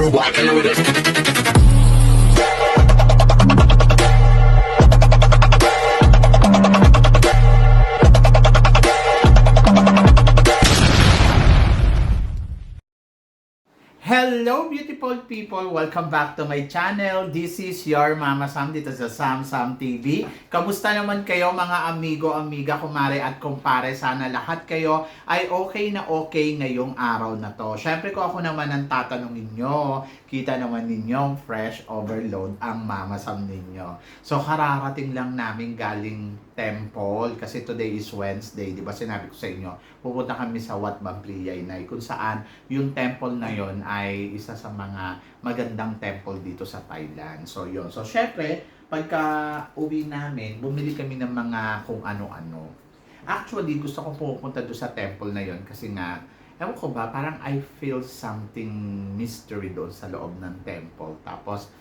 rockin' with it. Hello beautiful people! Welcome back to my channel. This is your Mama Sam dito sa Sam Sam TV. Kamusta naman kayo mga amigo, amiga, kumare at kumpare? Sana lahat kayo ay okay na okay ngayong araw na to. Syempre ko ako naman ang tatanungin nyo. Kita naman ninyong fresh overload ang Mama Sam ninyo. So kararating lang namin galing temple kasi today is Wednesday. Di ba sinabi ko sa inyo, pupunta kami sa Wat Bang Priyay kung saan yung temple na yon ay isa sa mga magandang temple dito sa Thailand. So yun. So syempre, pagka uwi namin, bumili kami ng mga kung ano-ano. Actually, gusto kong pupunta doon sa temple na yon kasi nga, ewan ko ba, parang I feel something mystery doon sa loob ng temple. Tapos,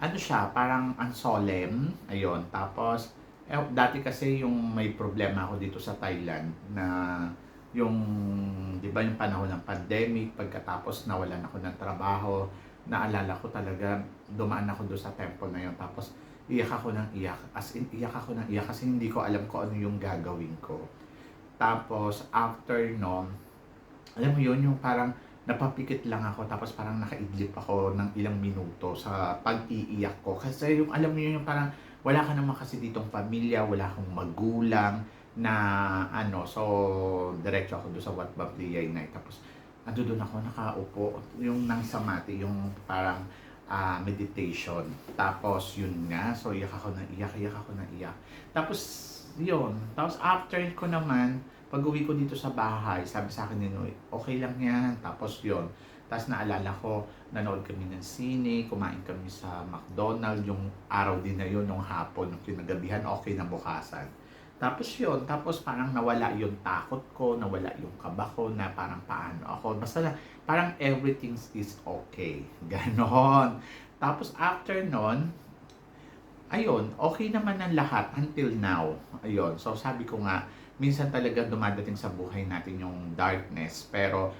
ano siya, parang ang solemn. Ayun. Tapos, dati kasi yung may problema ako dito sa Thailand na yung, di ba yung panahon ng pandemic, pagkatapos nawalan ako ng trabaho, naalala ko talaga, dumaan ako doon sa temple na yun, tapos iyak ako ng iyak, as in iyak ako ng iyak kasi hindi ko alam kung ano yung gagawin ko. Tapos after nun, alam mo yun, yung parang napapikit lang ako, tapos parang nakaidlip ako ng ilang minuto sa pag-iiyak ko. Kasi yung alam mo yun, yung parang wala ka naman kasi ditong pamilya, wala akong magulang, na ano, so diretso ako doon sa Wat Bang Priyay night. Tapos ando doon ako nakaupo, yung nang samadhi, yung parang meditation. Tapos yun nga, so iyak ako ng iyak. Tapos yun, tapos after ko naman, pag uwi ko dito sa bahay, sabi sa akin ni Noy, okay lang yan. Tapos yun, tapos naalala ko, nanood kami ng sine, kumain kami sa McDonald's, yung araw din na yun, yung hapon, yung kinagabihan, okay na bukasan. Tapos yun, tapos parang nawala yung takot ko, nawala yung kaba ko na parang paano ako. Basta na, parang everything is okay. Ganon. Tapos after nun, ayun, okay naman ang lahat until now. Ayun, so sabi ko nga, minsan talaga dumadating sa buhay natin yung darkness, pero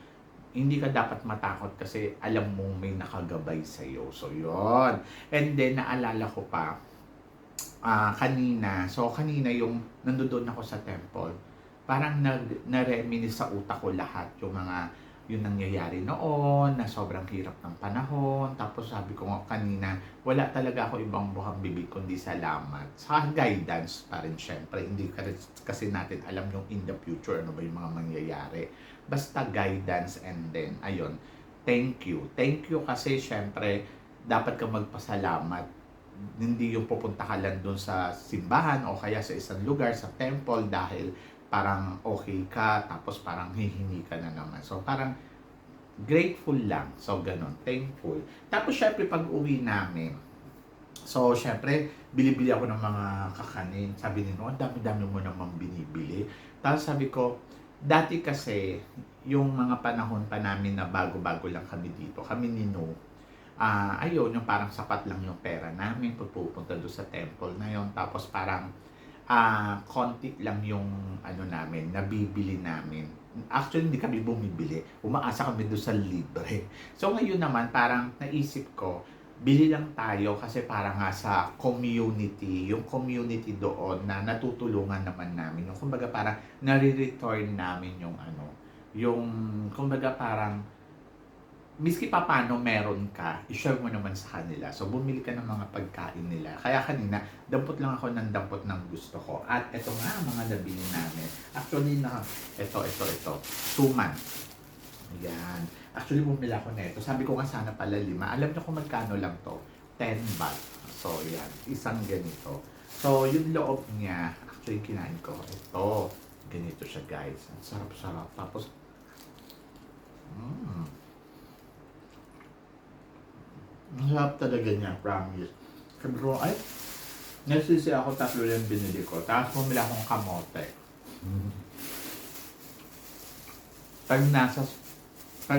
hindi ka dapat matakot kasi alam mong may nakagabay sa'yo. So yun. And then naalala ko pa, kanina yung nandoon ako sa temple, parang na-reminisce sa utak ko lahat yung mga yung nangyayari noon, na sobrang hirap ng panahon. Tapos sabi ko nga kanina, wala talaga ako ibang buhang bibig kundi salamat. Sa guidance pa rin syempre, hindi kasi natin alam yung in the future, ano ba yung mga mangyayari. Basta guidance and then, ayun, thank you. Thank you kasi syempre, dapat kang magpasalamat. Hindi yung pupunta ka lang doon sa simbahan o kaya sa isang lugar, sa temple, dahil parang okay ka, tapos parang hihingi ka na naman. So parang grateful lang. So ganun, thankful. Tapos syempre pag uwi namin, so syempre bili-bili ako ng mga kakanin. Sabi nila, ang dami-dami mo namang binibili. Tapos sabi ko, dati kasi yung mga panahon pa namin na bago-bago lang kami dito, kami ni No, ayun, yung parang sapat lang yung pera namin pagpupunta doon sa temple na yon. Tapos parang konti lang yung ano namin, nabibili namin. Actually, hindi kami bumibili. Umaasa kami doon sa libre. So ngayon naman, parang naisip ko, bili lang tayo kasi parang nga sa community, yung community doon na natutulungan naman namin. Yung kumbaga parang nare-return namin yung ano, yung kumbaga parang miski pa paano meron ka, i-share mo naman sa kanila. So, bumili ka ng mga pagkain nila. Kaya kanina, dampot lang ako ng dampot ng gusto ko. At ito nga, mga nabili namin. Actually, ito. Suman. Ayan. Actually, bumili ako nito. Sabi ko nga sana pala 5. Alam niyo kung magkano lang to? 10 baht. So, yan. Isang ganito. So, yung loob niya, actually, kinain ko. Ito. Ganito siya, guys. Ang sarap-sarap. Tapos, ang sarap talaga niya, promise. Sabi ko, ay, nasisi ako 3 lang binili ko. Tapos bumili akong kamote. Pag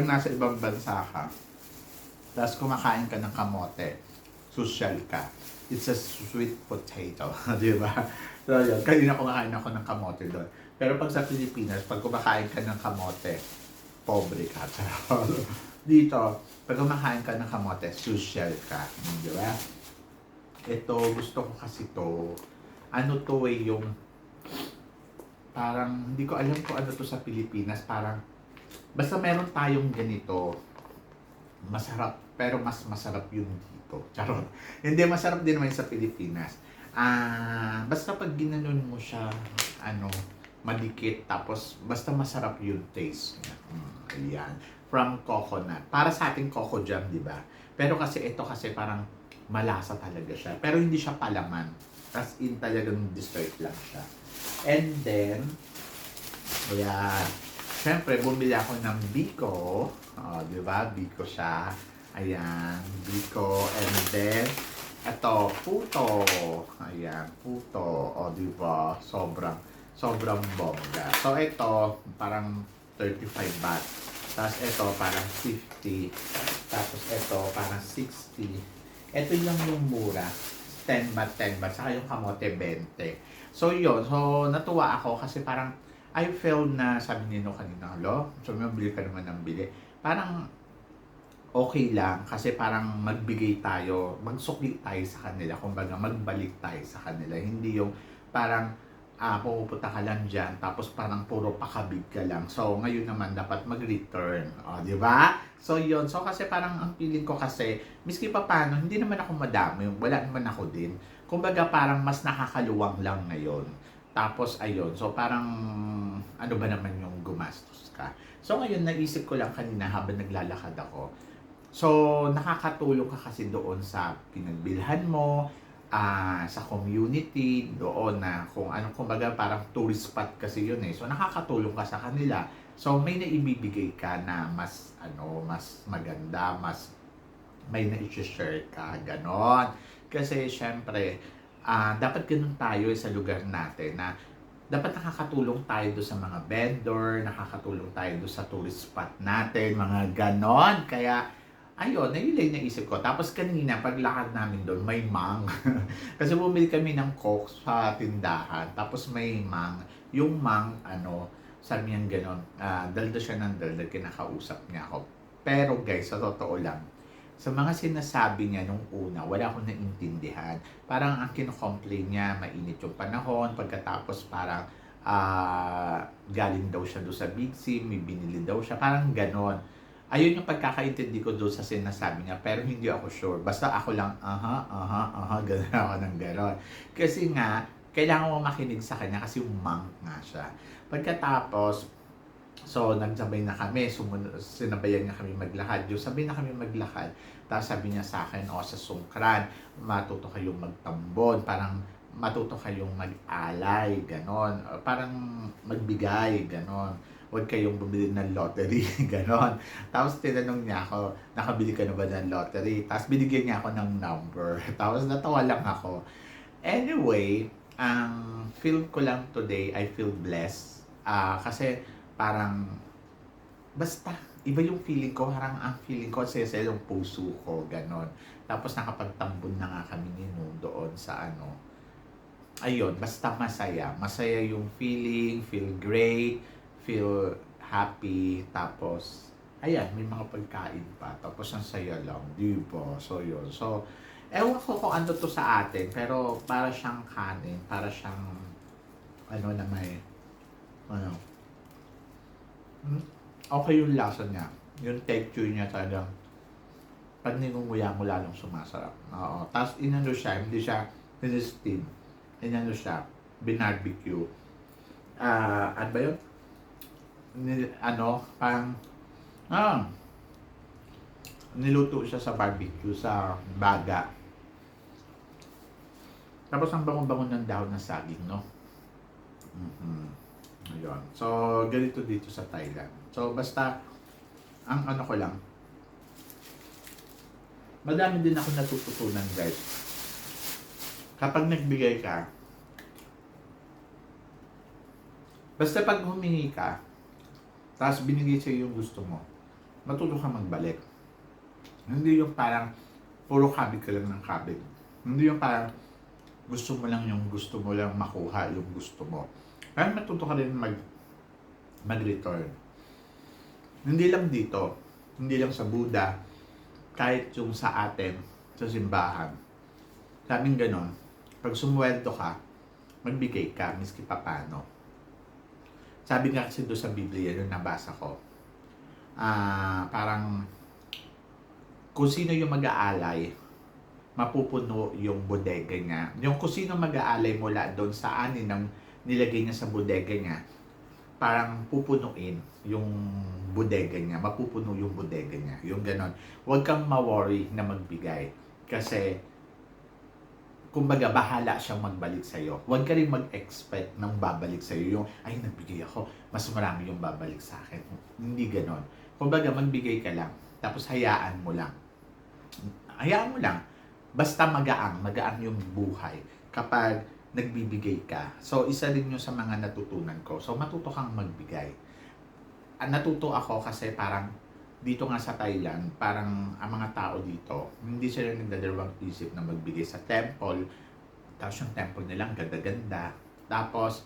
nasa ibang bansa ka, tapos kumakain ka ng kamote, social ka. It's a sweet potato, di ba? So yun, kanina kumakain ako ng kamote doon. Pero pag sa Pilipinas, pag kumakain ka ng kamote, pobre ka. Dito, pag kumakain ka ng kamote, social ka. Di ba? Ito, gusto ko kasi to. Ano to yung parang, hindi ko alam kung ano to sa Pilipinas. Parang, basta meron tayong ganito, masarap, pero mas masarap yung dito. Charot. Hindi, masarap din naman sa Pilipinas. Basta pag ginanon mo siya, madikit, tapos basta masarap yung taste niya. Ayan. From coconut. Para sa ating coco jam, di ba? Pero kasi ito kasi parang malasa talaga siya. Pero hindi siya palaman. As in talagang dessert lang siya. And then, ayan. Siyempre, bumili ako ng biko. Di ba? Biko siya. Ayan. Biko. And then, ito, puto. Ayan, puto. Di ba? Sobrang bongga. So, ito, parang 35 baht. Tapos, ito, parang 50. Tapos, ito, parang 60. Ito lang yung mura. 10 baht, 10 baht. Saka yung kamote, 20. So, yun. So, natuwa ako kasi parang I felt na, sabi nino kanina, so mabili ka naman ng bili. Parang okay lang kasi parang magbigay tayo, magsukli tayo sa kanila, kumbaga magbalik tayo sa kanila. Hindi yung parang pupunta ka lang dyan, tapos parang puro pakabig ka lang. So, ngayon naman dapat mag-return. Di ba? So, yun. So, kasi parang ang feeling ko kasi, miski pa paano, hindi naman ako madami. Wala naman ako din. Kumbaga parang mas nakakaluwang lang ngayon. Tapos, ayun. So, parang, ano ba naman yung gumastos ka? So, ngayon, naisip ko lang kanina habang naglalakad ako. So, nakakatulong ka kasi doon sa pinagbilhan mo, sa community, doon na kung ano, kumbaga parang tourist spot kasi yun eh. So, nakakatulong ka sa kanila. So, may naibibigay ka na mas, mas maganda, mas may na-share ka, ganon. Kasi, syempre, dapat ganun tayo sa lugar natin na dapat nakakatulong tayo do sa mga vendor, nakakatulong tayo do sa tourist spot natin, mga ganon. Kaya, ayun, yun lang naisip ko. Tapos kanina, paglakad namin doon, may mang. Kasi bumili kami ng Coke sa tindahan. Tapos may mang. Yung mang, sabi niyan ganon, daldo siya ng daldo, kinakausap niya ako. Pero guys, sa totoo lang, sa mga sinasabi niya nung una, wala akong naintindihan. Parang ang kino-complain niya, mainit yung panahon, pagkatapos parang galing daw siya doon sa Big C, may binili daw siya, parang ganon. Ayun yung pagkakaintindi ko doon sa sinasabi niya, pero hindi ako sure. Basta ako lang, gano'n ako ng gano'n. Kasi nga, kailangan mo makinig sa kanya kasi umang nga siya. Pagkatapos, so, nagsabay na kami, sinabayan niya kami maglakad. Yung sabay na kami maglakad, tapos sabi niya sa akin, sa sungkran, matuto kayong magtambon, parang matuto kayong mag-alay, ganon. Parang magbigay, ganon. Huwag kayong bumili ng lottery, ganon. Tapos tinanong niya ako, nakabili ka na ba ng lottery? Tapos binigyan niya ako ng number. Tapos natawa lang ako. Anyway, ang feel ko lang today, I feel blessed. Kasi parang, basta, iba yung feeling ko, parang ang feeling ko sa yung puso ko, ganon. Tapos nakapagtambon na nga kami ni Noon doon sa ayun, basta masaya. Masaya yung feeling, feel great, feel happy, tapos, ayan, may mga pagkain pa, tapos ang saya lang, di ba? So, yun. So, ewan ko kung ano to sa atin, pero para siyang kanin, para siyang, na may, okay yung lasa niya. Yung texture niya talagang, pag ninunguya mo lalong sumasarap. Oo. Tapos, siya, hindi siya, steam. Siya, binarbecue. Ano ba yun? Parang, niluto siya sa barbecue, sa baga. Tapos ang bangon-bangon ng dahon ng saging, no? Ayun. So, ganito dito sa Thailand. So, basta, ang ko lang, madami din ako natututunan, guys. Kapag nagbigay ka, basta pag humingi ka, tapos binigay sa'yo yung gusto mo, matuto ka magbalik. Hindi yung parang puro kabig ka lang ng kabig. Hindi yung parang gusto mo lang makuha yung gusto mo. Kaya matuto ka rin mag-return. Hindi lang dito. Hindi lang sa Buddha, kahit yung sa atin, sa simbahan. Sabing ganon, pag sumweldo ka, magbigay ka, miski papano. Sabi nga kasi doon sa Biblia, yung nabasa ko, parang kung sino yung mag-aalay, mapupuno yung bodega niya. Yung kung sino mag-aalay mula doon sa anin ng nilagay niya sa bodega niya, parang pupunuin yung bodega niya, mapupuno yung bodega niya. Yung ganon. Huwag kang ma-worry na magbigay. Kasi, kumbaga, bahala siyang magbalik sa'yo. Huwag ka rin mag-expect ng babalik sa'yo. Yung, ay, nagbigay ako, mas marami yung babalik sa akin. Hindi ganon. Kumbaga, magbigay ka lang. Tapos, hayaan mo lang. Hayaan mo lang. Basta magaang yung buhay. Kapag nagbibigay ka. So, isa rin yun sa mga natutunan ko. So, matuto kang magbigay. Natuto ako kasi parang dito nga sa Thailand, parang ang mga tao dito, hindi sila nagdadalawang isip na magbigay sa temple. Tapos yung temple nilang ganda-ganda. Tapos,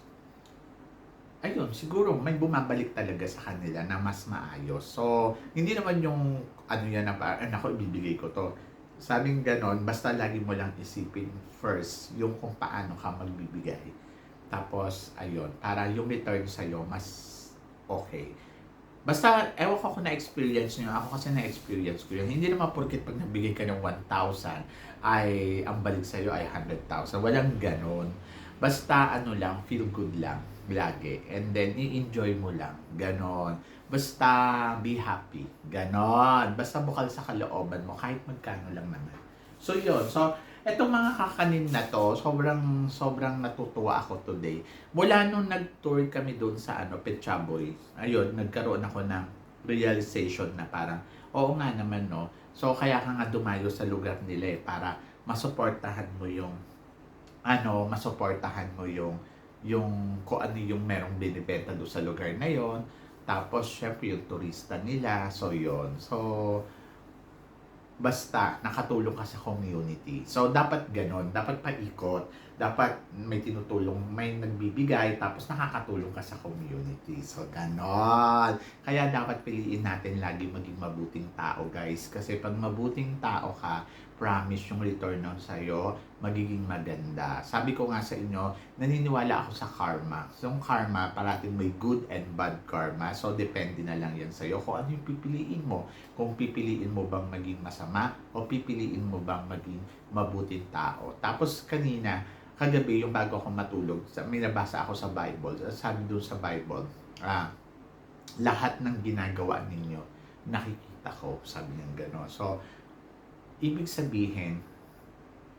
ayun, siguro may bumabalik talaga sa kanila na mas maayos. So, hindi naman yung ano yan na parang, ako, ibibigay ko to. Sabing ganon, basta lagi mo lang isipin first yung kung paano ka magbibigay. Tapos, ayun, para yung return sa'yo mas okay. Basta, ewan ko kung na-experience nyo. Ako kasi na-experience ko yun. Hindi naman porket pag nabigay ka ng 1,000 ay ang balik sa'yo ay 100,000. Walang ganon. Basta ano lang, feel good lang lagi. And then, i-enjoy mo lang. Ganon. Basta be happy. Ganon. Basta bukal sa kalooban mo kahit magkano lang naman. So, yun. So, etong mga kakanin na to, sobrang natutuwa ako today. Mula nung nag-tour kami doon sa Petchaboy, ayun, nagkaroon ako ng realization na parang, oo nga naman, no? So, kaya ka nga dumayo sa lugar nila para masuportahan mo yung kung ano yung merong binibenta doon sa lugar na yon. Tapos, syempre, yung turista nila. So, yon. So, basta nakatulong ka sa community. So, dapat ganon. Dapat paikot. Dapat may tinutulong, may nagbibigay, tapos nakakatulong ka sa community. So, ganon. Kaya dapat piliin natin lagi maging mabuting tao, guys. Kasi pag mabuting tao ka, promise yung return nun sa'yo, magiging maganda. Sabi ko nga sa inyo, naniniwala ako sa karma. So, yung karma, parating may good and bad karma. So, depende na lang yan sa'yo kung ano yung pipiliin mo. Kung pipiliin mo bang maging masama o pipiliin mo bang maging mabuting tao. Tapos, kagabi, yung bago ako matulog, may nabasa ako sa Bible. Sabi doon sa Bible, lahat ng ginagawa ninyo, nakikita ko. Sabi niya gano'n. So, ibig sabihin,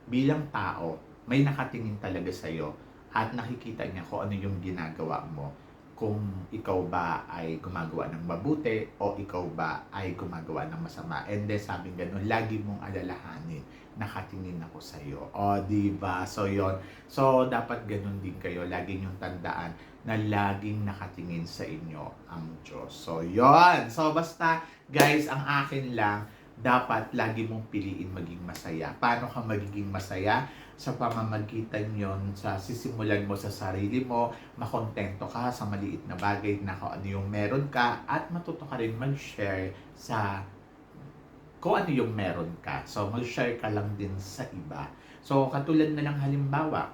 bilang tao, may nakatingin talaga sa'yo at nakikita niya kung ano yung ginagawa mo. Kung ikaw ba ay gumagawa ng mabuti o ikaw ba ay gumagawa ng masama. And then sabi gano'n, lagi mong alalahanin, nakatingin ako sa'yo. O, diba? So, yon. So, dapat gano'n din kayo. Lagi niyong tandaan na laging nakatingin sa inyo ang Diyos. So, yon. So, basta, guys, ang akin lang, dapat lagi mong piliin maging masaya. Paano ka magiging masaya? Sa pamamagitan yon, sa sisimulan mo sa sarili mo, makontento ka sa maliit na bagay na kung ano yung meron ka, at matuto ka rin mag-share sa kung ano yung meron ka. So, mag-share ka lang din sa iba. So, katulad na lang halimbawa,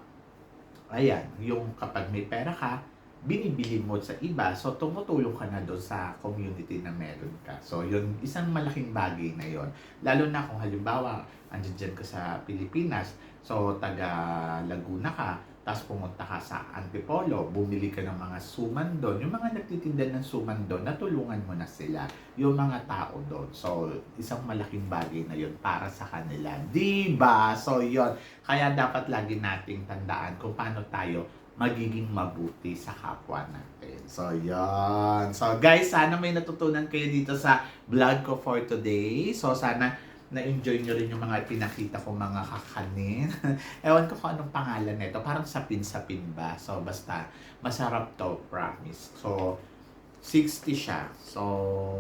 ayan, yung kapag may pera ka, binibili mo sa iba, so tumutulong ka na doon sa community na meron ka. So, yun, isang malaking bagay na yon. Lalo na kung halimbawa, andyan ka sa Pilipinas, so taga Laguna ka, tapos pumunta ka sa Antipolo, bumili ka ng mga suman doon. Yung mga nagtitinda ng suman doon, natulungan mo na sila, yung mga tao doon. So, isang malaking bagay na yun para sa kanila. Diba? So, yun. Kaya dapat lagi nating tandaan kung paano tayo magiging mabuti sa kapwa natin. So, yan. So, guys, sana may natutunan kayo dito sa vlog ko for today. So, sana na-enjoy nyo rin yung mga pinakita ko mga kakanin. Ewan ko kung anong pangalan nito. Parang sapin-sapin ba? So, basta masarap to, promise. So, 60 siya. So,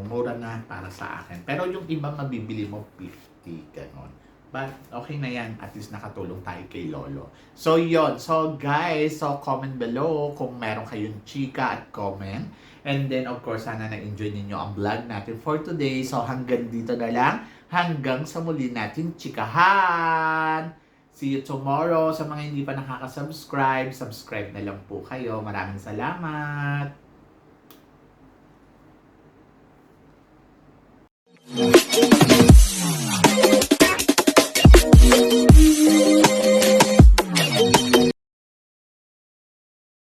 mura na para sa akin. Pero yung iba mabibili mo 50, ganon. But okay na yan, at least nakatulong tayo kay Lolo. So yon. So guys, so comment below kung meron kayong chika at comment. And then of course, sana na-enjoy ninyo ang vlog natin for today. So hanggang dito na lang. Hanggang sa muli natin chikahan! See you tomorrow. Sa mga hindi pa nakaka-subscribe, subscribe na lang po kayo. Maraming salamat!